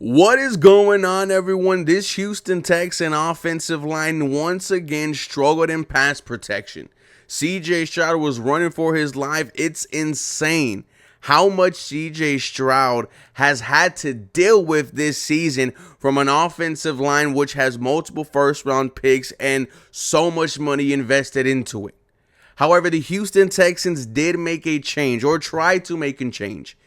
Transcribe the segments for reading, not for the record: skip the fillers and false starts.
What is going on, everyone? This Houston Texan offensive line once again struggled in pass protection. CJ Stroud was running for his life. It's insane how much CJ Stroud has had to deal with this season from an offensive line which has multiple first round picks and so much money invested into it. However, the Houston Texans did make a change, or tried to make a change.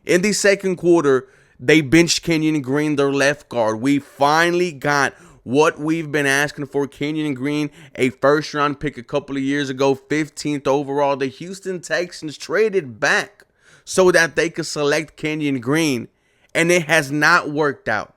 In the second quarter, they benched Kenyon Green, their left guard. We finally got what we've been asking for. Kenyon Green, a first-round pick a couple of years ago, 15th overall. The Houston Texans traded back so that they could select Kenyon Green, and it has not worked out.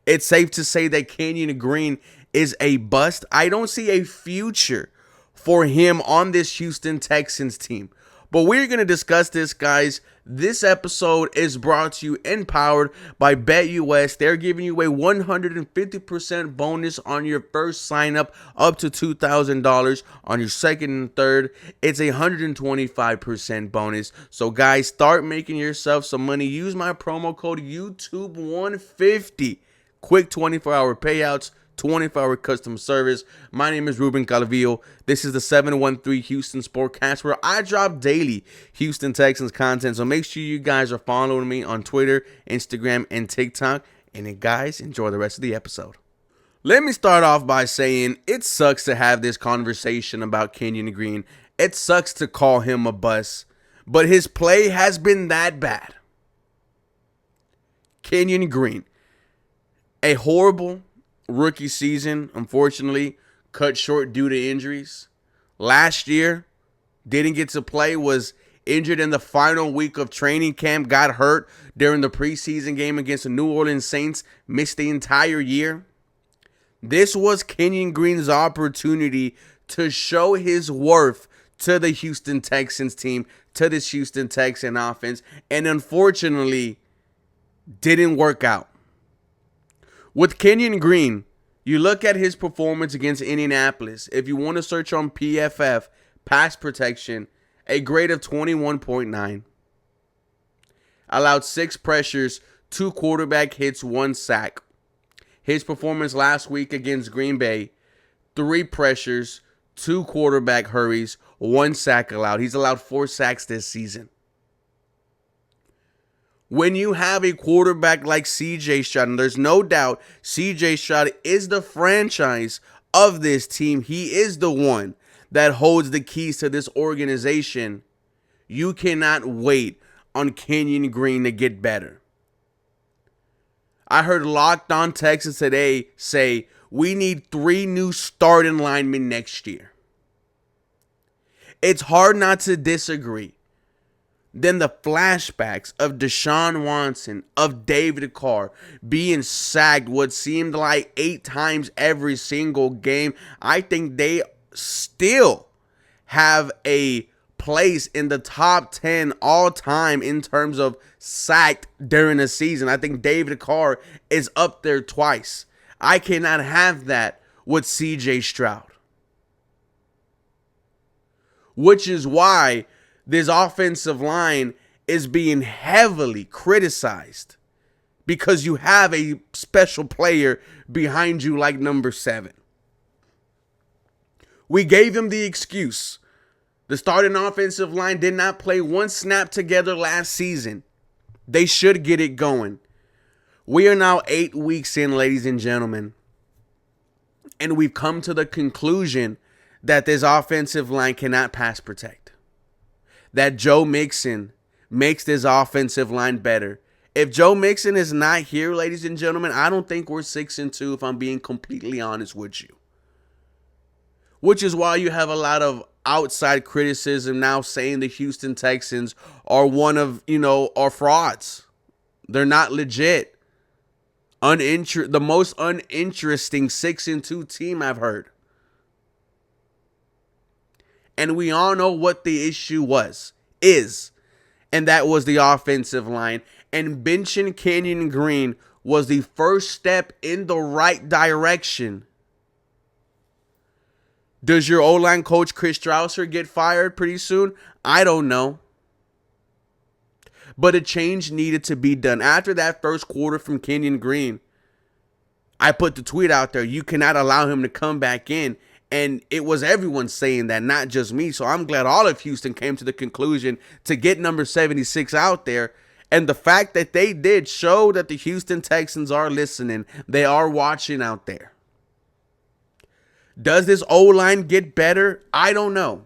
It's safe to say that Kenyon Green is a bust. I don't see a future for him on this Houston Texans team. But we're going to discuss this, guys. This episode is brought to you and powered by BetUS. They're giving you a 150% bonus on your first sign up to $2,000. On your second and third, it's a 125% bonus. So, guys, start making yourself some money. Use my promo code YouTube150. Quick 24-hour payouts. 24-hour customer service. My name is Ruben Calvillo. This is the 713 Houston Sportcast, where I drop daily Houston Texans content. So make sure you guys are following me on Twitter, Instagram, and TikTok. And guys, enjoy the rest of the episode. Let me start off by saying it sucks to have this conversation about Kenyon Green. It sucks to call him a bust, but his play has been that bad. Kenyon Green, a horrible rookie season, unfortunately, cut short due to injuries. Last year, didn't get to play, was injured in the final week of training camp, got hurt during the preseason game against the New Orleans Saints, missed the entire year. This was Kenyon Green's opportunity to show his worth to the Houston Texans team, to this Houston Texan offense, and unfortunately, didn't work out. With Kenyon Green, you look at his performance against Indianapolis. If you want to search on PFF, pass protection, a grade of 21.9. Allowed 6 pressures, 2 quarterback hits, 1 sack. His performance last week against Green Bay, 3 pressures, 2 quarterback hurries, 1 sack allowed. He's allowed 4 sacks this season. When you have a quarterback like CJ Stroud, and there's no doubt CJ Stroud is the franchise of this team, he is the one that holds the keys to this organization, you cannot wait on Kenyon Green to get better. I heard Locked On Texans today say we need 3 new starting linemen next year. It's hard not to disagree. Then the flashbacks of Deshaun Watson, of David Carr being sacked what seemed like 8 times every single game. I think they still have a place in the top 10 all time in terms of sacked during the season. I think David Carr is up there twice. I cannot have that with CJ Stroud. Which is why this offensive line is being heavily criticized, because you have a special player behind you like number 7. We gave him the excuse. The starting offensive line did not play 1 snap together last season. They should get it going. We are now 8 weeks in, ladies and gentlemen, and we've come to the conclusion that this offensive line cannot pass protect. That Joe Mixon makes this offensive line better. If Joe Mixon is not here, ladies and gentlemen, I don't think we're 6-2 if I'm being completely honest with you. Which is why you have a lot of outside criticism now saying the Houston Texans are are frauds. They're not legit. The most uninteresting 6-2 team I've heard. And we all know what the issue is, and that was the offensive line. And benching Kenyon Green was the first step in the right direction. Does your O-line coach Chris Strausser get fired pretty soon? I don't know. But a change needed to be done. After that first quarter from Kenyon Green, I put the tweet out there, you cannot allow him to come back in. And it was everyone saying that, not just me. So I'm glad all of Houston came to the conclusion to get number 76 out there. And the fact that they did show that the Houston Texans are listening. They are watching out there. Does this O-line get better? I don't know.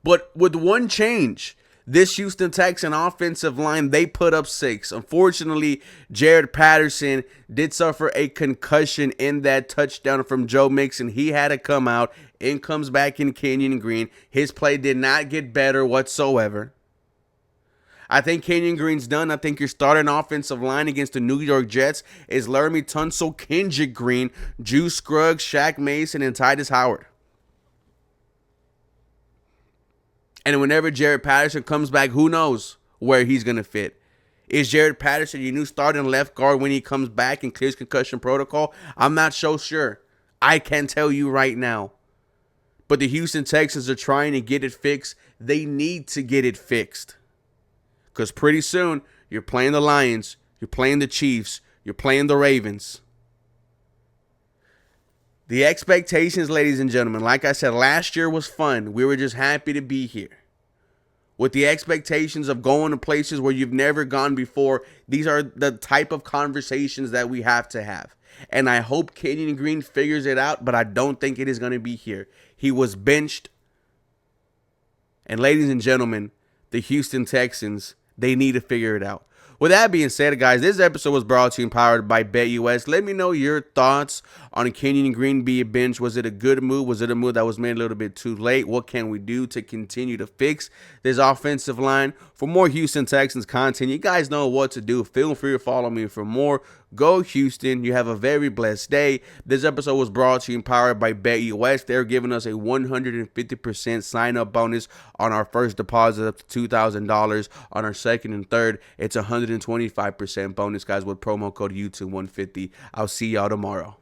But with one change, this Houston Texan offensive line, they put up 6. Unfortunately, Jared Patterson did suffer a concussion in that touchdown from Joe Mixon. He had to come out. In comes back in Kenyon Green. His play did not get better whatsoever. I think Kenyon Green's done. I think your starting offensive line against the New York Jets is Laramie Tunsil, Kendrick Green, Juice Scruggs, Shaq Mason, and Titus Howard. And whenever Jared Patterson comes back, who knows where he's going to fit. Is Jared Patterson your new starting left guard when he comes back and clears concussion protocol? I'm not so sure. I can tell you right now. But the Houston Texans are trying to get it fixed. They need to get it fixed. Because pretty soon, you're playing the Lions, you're playing the Chiefs, you're playing the Ravens. The expectations, ladies and gentlemen, like I said, last year was fun. We were just happy to be here. With the expectations of going to places where you've never gone before, these are the type of conversations that we have to have. And I hope Kenyon Green figures it out, but I don't think it is going to be here. He was benched. And ladies and gentlemen, the Houston Texans, they need to figure it out. With that being said, guys, this episode was brought to you and powered by BetUS. Let me know your thoughts on Kenyon Green being bench. Was it a good move? Was it a move that was made a little bit too late? What can we do to continue to fix this offensive line? For more Houston Texans content, you guys know what to do. Feel free to follow me for more. Go Houston. You have a very blessed day. This episode was brought to you and powered by BetUS. They're giving us a 150% sign-up bonus on our first deposit up to $2,000. On our second and third, it's 125% bonus, guys, with promo code YouTube150. I'll see y'all tomorrow.